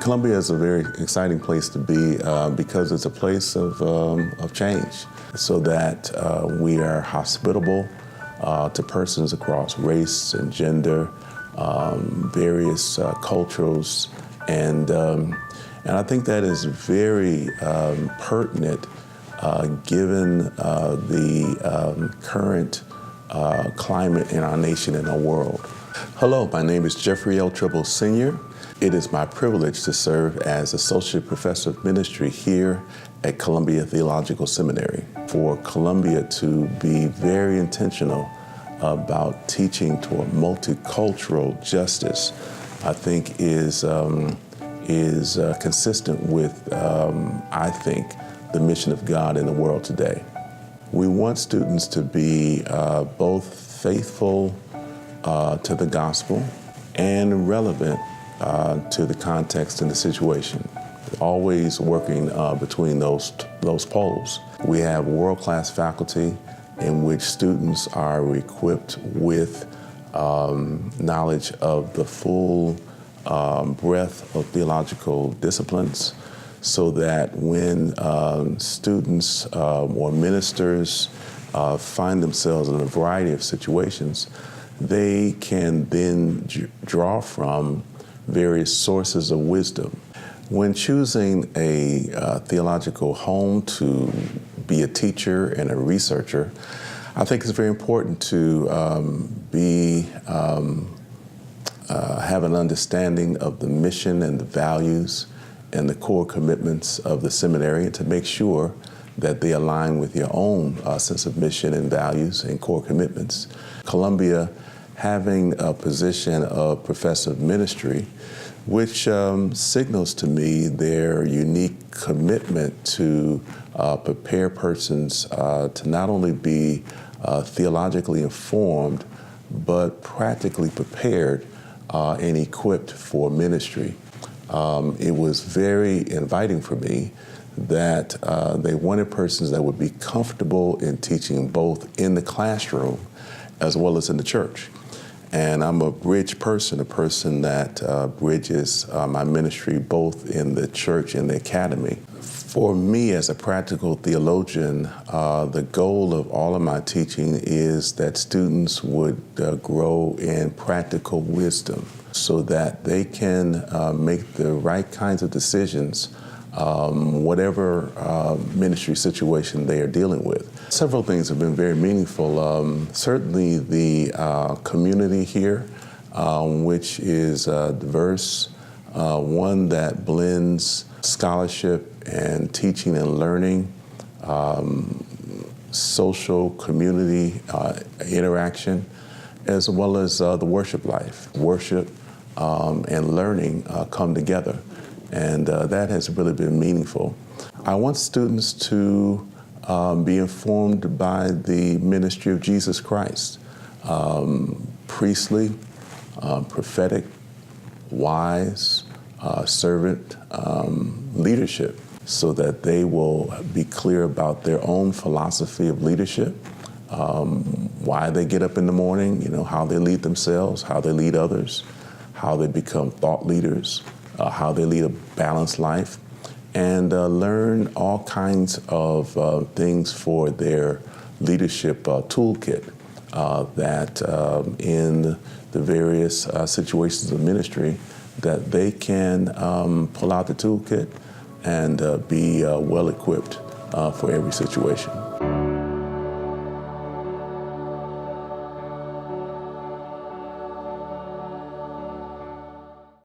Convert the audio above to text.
Columbia is a very exciting place to be because it's a place of change, so that we are hospitable to persons across race and gender, various cultures, and I think that is very pertinent given the current climate in our nation and our world. Hello, my name is Jeffery Tribble, Sr. It is my privilege to serve as Associate Professor of Ministry here at Columbia Theological Seminary. For Columbia to be very intentional about teaching toward multicultural justice, I think is consistent with, I think, the mission of God in the world today. We want students to be both faithful to the gospel and relevant to the context and the situation, always working between those poles. We have world-class faculty in which students are equipped with knowledge of the full breadth of theological disciplines, so that when students or ministers find themselves in a variety of situations, they can then draw from various sources of wisdom. When choosing a theological home to be a teacher and a researcher, I think it's very important to have an understanding of the mission and the values and the core commitments of the seminary, and to make sure that they align with your own sense of mission and values and core commitments. Columbia, having a position of professor of ministry, which signals to me their unique commitment to prepare persons to not only be theologically informed, but practically prepared and equipped for ministry. It was very inviting for me that they wanted persons that would be comfortable in teaching both in the classroom as well as in the church. And I'm a bridge person, a person that bridges my ministry both in the church and the academy. For me, as a practical theologian, the goal of all of my teaching is that students would grow in practical wisdom, so that they can make the right kinds of decisions, whatever ministry situation they are dealing with. Several things have been very meaningful. Certainly the community here, which is diverse, one that blends scholarship and teaching and learning, social community interaction, as well as the worship life. Worship and learning come together, and that has really been meaningful. I want students to be informed by the ministry of Jesus Christ, priestly, prophetic, wise, servant leadership, so that they will be clear about their own philosophy of leadership, why they get up in the morning, how they lead themselves, how they lead others, how they become thought leaders, how they lead a balanced life, and learn all kinds of things for their leadership toolkit that in the various situations of ministry, that they can pull out the toolkit and be well equipped for every situation.